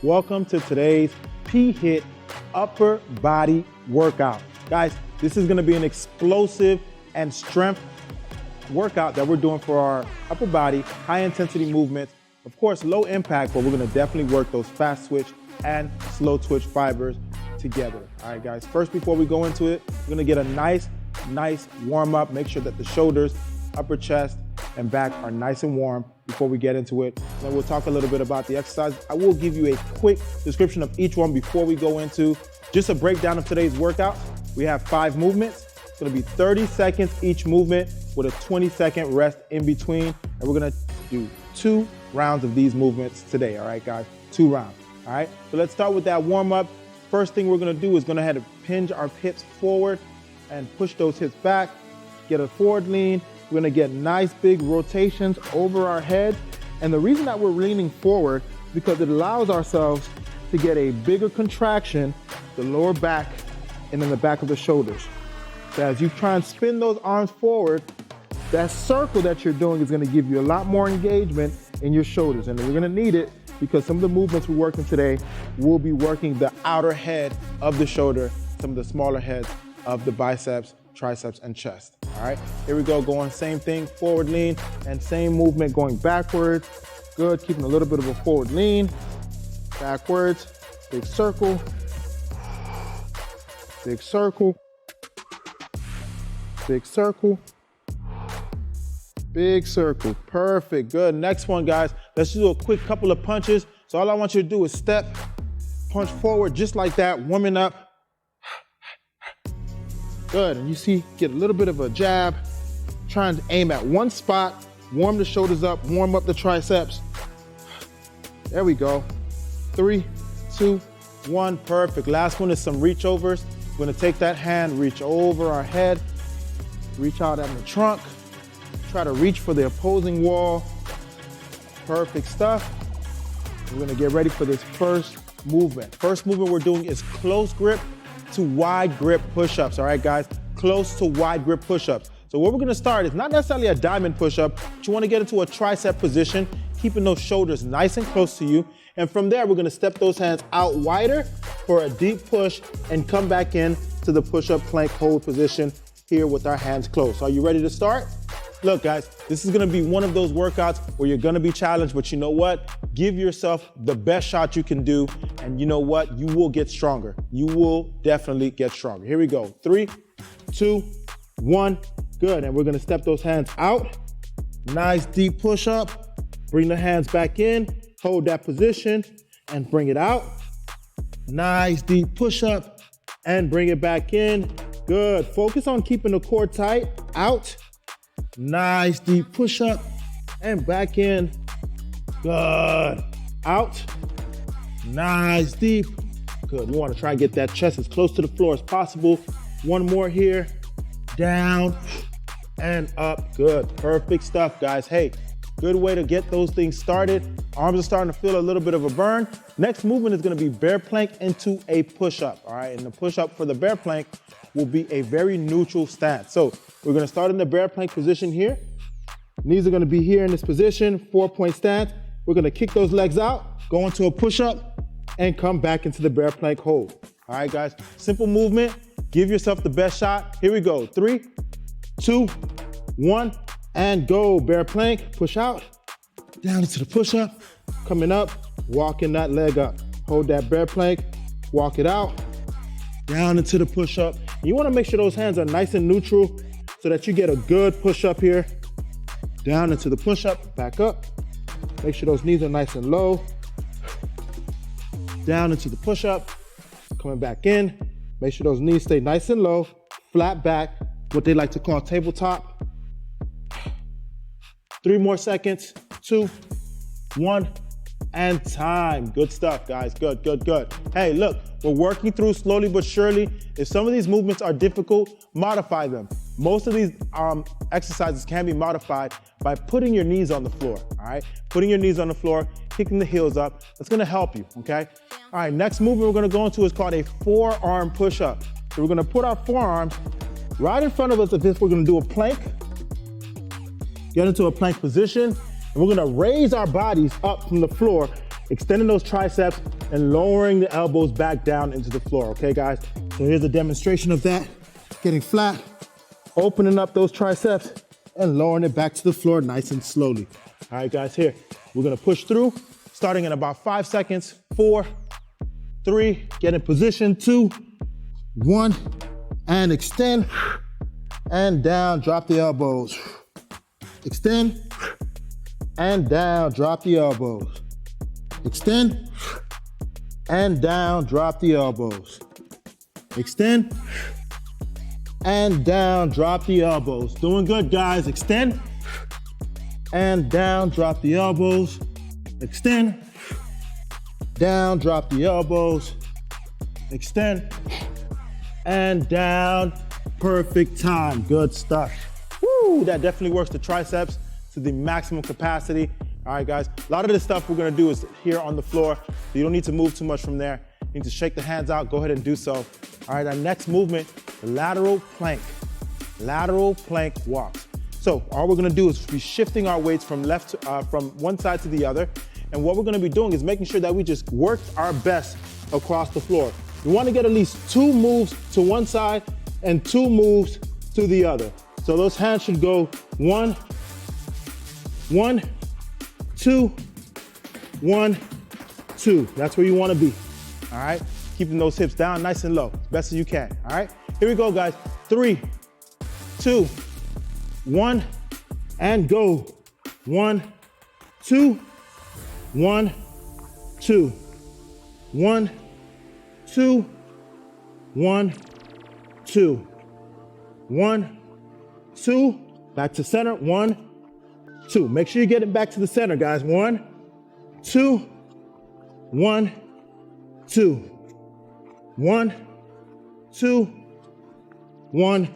Welcome to today's HIIT upper body workout. Guys, this is gonna be an explosive and strength workout that we're doing for our upper body, high intensity movements. Of course, low impact, but we're gonna definitely work those fast switch and slow twitch fibers together. All right, guys, first before we go into it, we're gonna get a nice warm up. Make sure that the shoulders, upper chest, and back are nice and warm before we get into it. Then we'll talk a little bit about the exercise. I will give you a quick description of each one before we go into just a breakdown of today's workout. We have 5 movements. It's gonna be 30 seconds each movement with a 20-second rest in between. And we're gonna do 2 rounds of these movements today, all right, guys? 2 rounds, all right? So let's start with that warm up. First thing we're gonna do is gonna have to hinge our hips forward and push those hips back, get a forward lean. We're gonna get nice big rotations over our head. And the reason that we're leaning forward is because it allows ourselves to get a bigger contraction, the lower back, and then the back of the shoulders. So as you try and spin those arms forward, that circle that you're doing is gonna give you a lot more engagement in your shoulders. And we're gonna need it because some of the movements we're working today will be working the outer head of the shoulder, some of the smaller heads of the biceps, triceps, and chest. All right, here we go, going same thing, forward lean, and same movement going backwards. Good, keeping a little bit of a forward lean, backwards, big circle, big circle, big circle, big circle. Perfect, good. Next one, guys, let's do a quick couple of punches. So all I want you to do is step, punch forward just like that, warming up. Good, and you see, get a little bit of a jab, trying to aim at one spot, warm the shoulders up, warm up the triceps. There we go. 3, 2, 1, perfect. Last one is some reach overs. We're gonna take that hand, reach over our head, reach out at the trunk, try to reach for the opposing wall. Perfect stuff. We're gonna get ready for this first movement. First movement we're doing is close grip to wide grip push-ups, all right, guys? Close to wide grip push-ups. So what we're gonna start is not necessarily a diamond push-up, but you wanna get into a tricep position, keeping those shoulders nice and close to you. And from there, we're gonna step those hands out wider for a deep push and come back in to the push-up plank hold position here with our hands closed. So are you ready to start? Look, guys, this is gonna be one of those workouts where you're gonna be challenged, but you know what? Give yourself the best shot you can do, and you know what? You will get stronger. You will definitely get stronger. Here we go. 3, 2, 1, good. And we're gonna step those hands out. Nice deep push up. Bring the hands back in, hold that position, and bring it out. Nice deep push up, and bring it back in. Good. Focus on keeping the core tight. Out. Nice deep push up and back in. Good. Out. Nice deep. Good. You want to try and get that chest as close to the floor as possible. One more here. Down and up. Good. Perfect stuff, guys. Hey, good way to get those things started. Arms are starting to feel a little bit of a burn. Next movement is going to be bear plank into a push-up. All right, and the push-up for the bear plank will be a very neutral stance. So we're gonna start in the bear plank position here. Knees are gonna be here in this position, 4-point stance. We're gonna kick those legs out, go into a push-up, and come back into the bear plank hold. All right, guys, simple movement. Give yourself the best shot. Here we go, 3, 2, 1, and go. Bear plank, push out, down into the push-up, coming up, walking that leg up. Hold that bear plank, walk it out, down into the push-up. You wanna make sure those hands are nice and neutral so that you get a good push-up here. Down into the push-up, back up. Make sure those knees are nice and low. Down into the push-up, coming back in. Make sure those knees stay nice and low, flat back, what they like to call tabletop. 3 more seconds, 2, 1, and time. Good stuff, guys. Good, good, good. Hey, look, we're working through slowly but surely. If some of these movements are difficult, modify them. Most of these exercises can be modified by putting your knees on the floor, all right? Putting your knees on the floor, kicking the heels up. That's gonna help you, okay? All right, next movement we're gonna go into is called a forearm push-up. So we're gonna put our forearms right in front of us as if we're gonna do a plank. Get into a plank position, and we're gonna raise our bodies up from the floor extending those triceps and lowering the elbows back down into the floor, okay guys? So here's a demonstration of that. Getting flat, opening up those triceps and lowering it back to the floor nice and slowly. All right guys, here, we're gonna push through, starting in about 5 seconds. 4, 3, get in position, 2, 1, and extend, and down, drop the elbows. Extend, and down, drop the elbows. Extend, and down, drop the elbows. Extend, and down, drop the elbows. Doing good, guys. Extend, and down, drop the elbows. Extend, down, drop the elbows. Extend, and down. Perfect time. Good stuff. Woo, that definitely works the triceps to the maximum capacity. All right, guys. A lot of this stuff we're gonna do is here on the floor. So you don't need to move too much from there. You need to shake the hands out. Go ahead and do so. All right, our next movement, the lateral plank. Lateral plank walks. So all we're gonna do is be shifting our weights from from one side to the other. And what we're gonna be doing is making sure that we just work our best across the floor. You wanna get at least 2 moves to one side and 2 moves to the other. So those hands should go 1, 1, 2, 1, 2. That's where you wanna be, all right? Keeping those hips down nice and low, as best as you can, all right? Here we go, guys. 3, 2, 1, and go. 1, 2, 1, 2, 1, 2, 1, 2, 1, 2, back to center, 1, 2. Make sure you get it back to the center, guys. 1, 2, 1, 2, 1, 2, 1,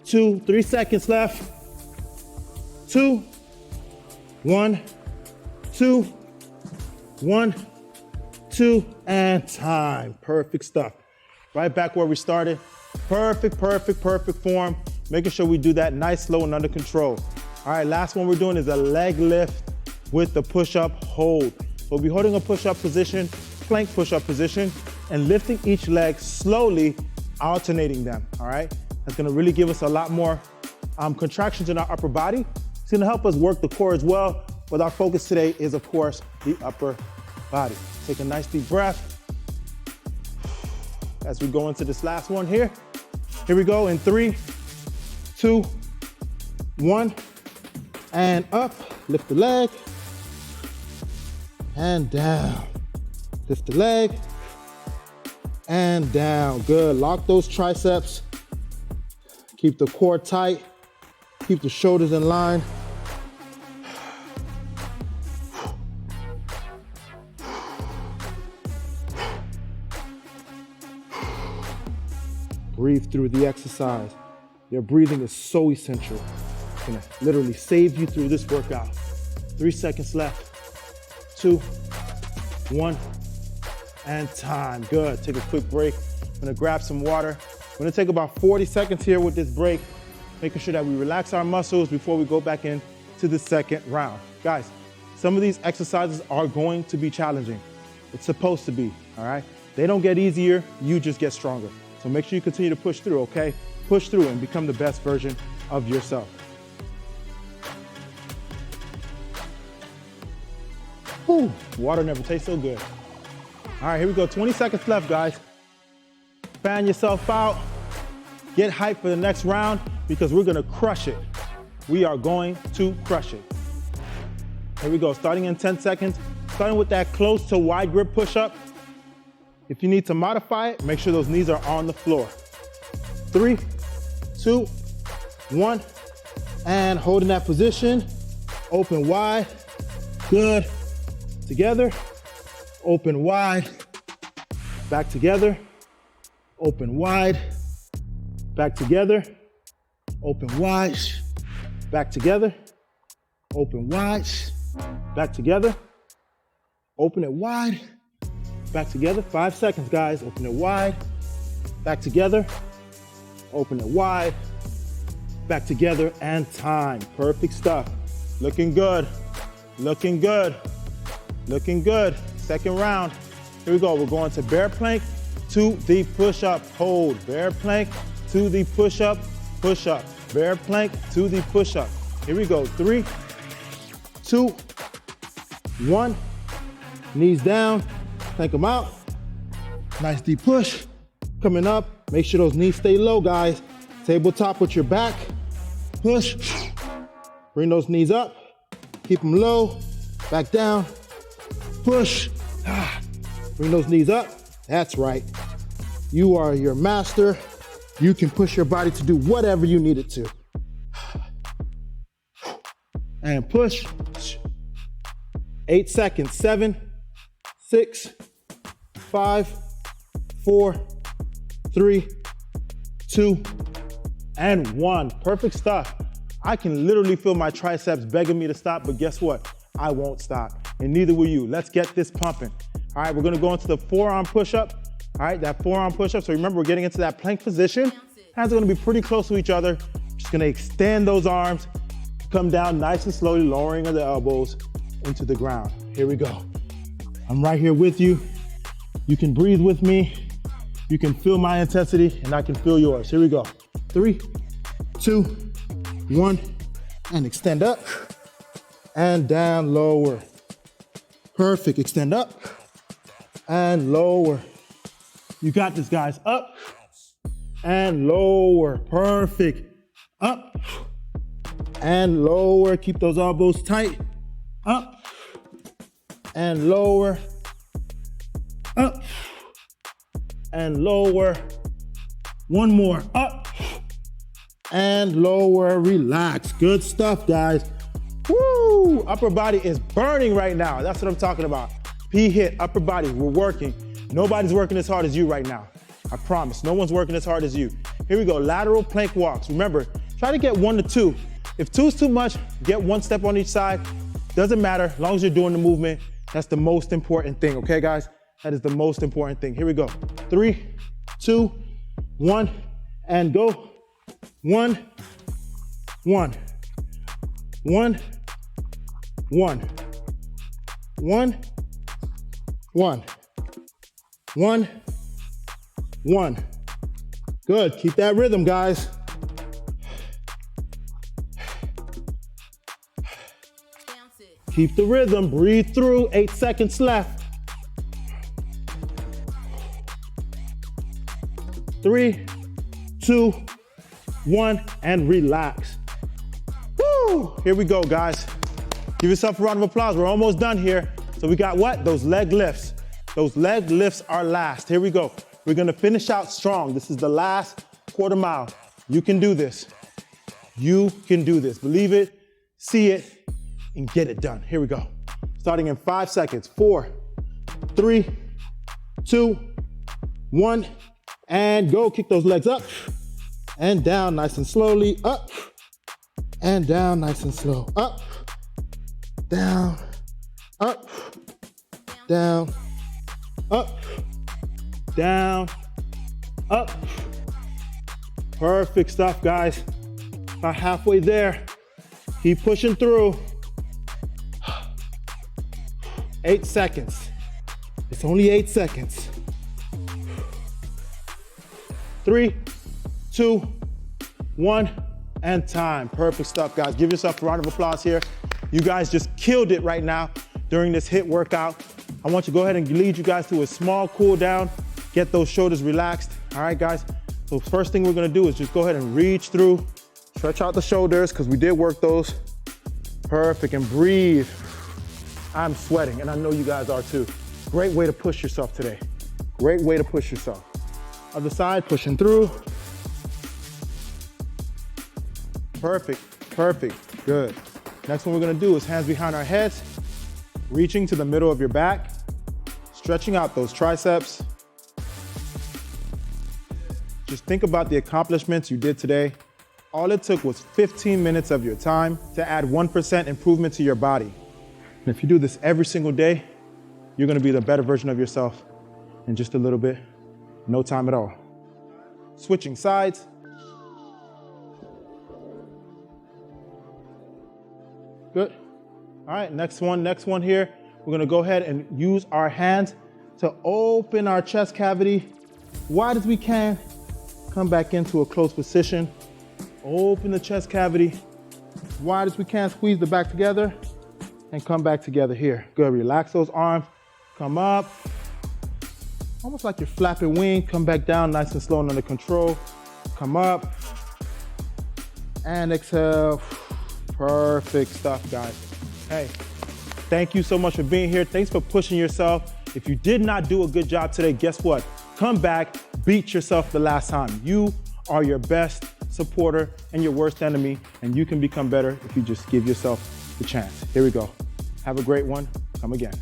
2. 3 seconds left. 2, 1, 2, 1, 2, and time. Perfect stuff. Right back where we started. Perfect, perfect, perfect form. Making sure we do that nice, slow, and under control. All right, last one we're doing is a leg lift with the push-up hold. So we'll be holding a push-up position, plank push-up position, and lifting each leg slowly, alternating them, all right? That's gonna really give us a lot more contractions in our upper body. It's gonna help us work the core as well, but our focus today is, of course, the upper body. Take a nice deep breath as we go into this last one here. Here we go in 3, 2, 1, and up. Lift the leg, and down. Lift the leg, and down. Good, lock those triceps. Keep the core tight. Keep the shoulders in line. Breathe through the exercise. Your breathing is so essential. It's gonna literally save you through this workout. 3 seconds left. 2, 1, and time. Good, take a quick break. I'm gonna grab some water. We're gonna take about 40 seconds here with this break, making sure that we relax our muscles before we go back into the second round. Guys, some of these exercises are going to be challenging. It's supposed to be, all right? They don't get easier, you just get stronger. So make sure you continue to push through, okay? Push through and become the best version of yourself. Whew, water never tastes so good. All right, here we go, 20 seconds left, guys. Fan yourself out, get hyped for the next round because we're gonna crush it. We are going to crush it. Here we go, starting in 10 seconds, starting with that close to wide grip push-up. If you need to modify it, make sure those knees are on the floor. 3, 2, 1, and holding that position. Open wide, good. Together, open wide, back together, open wide, back together, open wide, back together, open wide, back together, open it wide, back together. 5 seconds, guys. Open it wide, back together, open it wide, back together, and time. Perfect stuff. Looking good, looking good. Looking good. Second round. Here we go. We're going to bear plank to the push-up. Hold. Bear plank to the push-up. Push-up. Bear plank to the push-up. Here we go. 3, 2, 1. Knees down. Plank them out. Nice deep push. Coming up. Make sure those knees stay low, guys. Tabletop with your back. Push. Bring those knees up. Keep them low. Back down. Push. Bring those knees up. That's right. You are your master. You can push your body to do whatever you need it to. And push. 8 seconds. 7, 6, 5, 4, 3, 2, and 1. Perfect stuff. I can literally feel my triceps begging me to stop, but guess what? I won't stop, and neither will you. Let's get this pumping. All right, we're gonna go into the forearm push-up. All right, that forearm push-up. So remember, we're getting into that plank position. Hands are gonna be pretty close to each other. Just gonna extend those arms, come down nice and slowly, lowering the elbows into the ground. Here we go. I'm right here with you. You can breathe with me. You can feel my intensity, and I can feel yours. Here we go. 3, 2, 1, and extend up and down, lower. Perfect. Extend up and lower. You got this, guys. Up and lower. Perfect. Up and lower. Keep those elbows tight. Up and lower. Up and lower. One more. Up and lower. Relax. Good stuff, guys. Woo! Upper body is burning right now. That's what I'm talking about. HIIT, upper body, we're working. Nobody's working as hard as you right now. I promise, no one's working as hard as you. Here we go, lateral plank walks. Remember, try to get 1 to 2. If 2 is too much, get 1 step on each side. Doesn't matter, as long as you're doing the movement. That's the most important thing, okay, guys? That is the most important thing. Here we go. 3, 2, 1, and go. 1, 1, 1, 1, 1, 1, 1, 1. Good, keep that rhythm, guys. Keep the rhythm, breathe through, 8 seconds left. 3, 2, 1, and relax. Woo! Here we go, guys. Give yourself a round of applause. We're almost done here. So we got what? Those leg lifts. Those leg lifts are last. Here we go. We're gonna finish out strong. This is the last quarter mile. You can do this. You can do this. Believe it, see it, and get it done. Here we go. Starting in 5 seconds. 4, 3, 2, 1, and go. Kick those legs up and down nice and slowly. Up and down nice and slow. Up, down, up, down, up, down, up. Perfect stuff, guys. About halfway there. Keep pushing through. 8 seconds. It's only 8 seconds. 3, 2, 1, and time. Perfect stuff, guys. Give yourself a round of applause here. You guys just killed it right now during this HIIT workout. I want to go ahead and lead you guys to a small cool down. Get those shoulders relaxed. All right, guys. So first thing we're gonna do is just go ahead and reach through, stretch out the shoulders, because we did work those. Perfect, and breathe. I'm sweating, and I know you guys are too. Great way to push yourself today. Great way to push yourself. Other side, pushing through. Perfect, perfect, good. Next one we're gonna do is hands behind our heads, reaching to the middle of your back, stretching out those triceps. Just think about the accomplishments you did today. All it took was 15 minutes of your time to add 1% improvement to your body. And if you do this every single day, you're gonna be the better version of yourself in just a little bit, no time at all. Switching sides. Good. All right, next one here. We're gonna go ahead and use our hands to open our chest cavity wide as we can. Come back into a closed position. Open the chest cavity wide as we can. Squeeze the back together and come back together here. Good, relax those arms. Come up. Almost like you're flapping wings. Come back down nice and slow and under control. Come up and exhale. Perfect stuff, guys. Hey, thank you so much for being here. Thanks for pushing yourself. If you did not do a good job today, guess what? Come back, beat yourself the last time. You are your best supporter and your worst enemy, and you can become better if you just give yourself the chance. Here we go. Have a great one. Come again.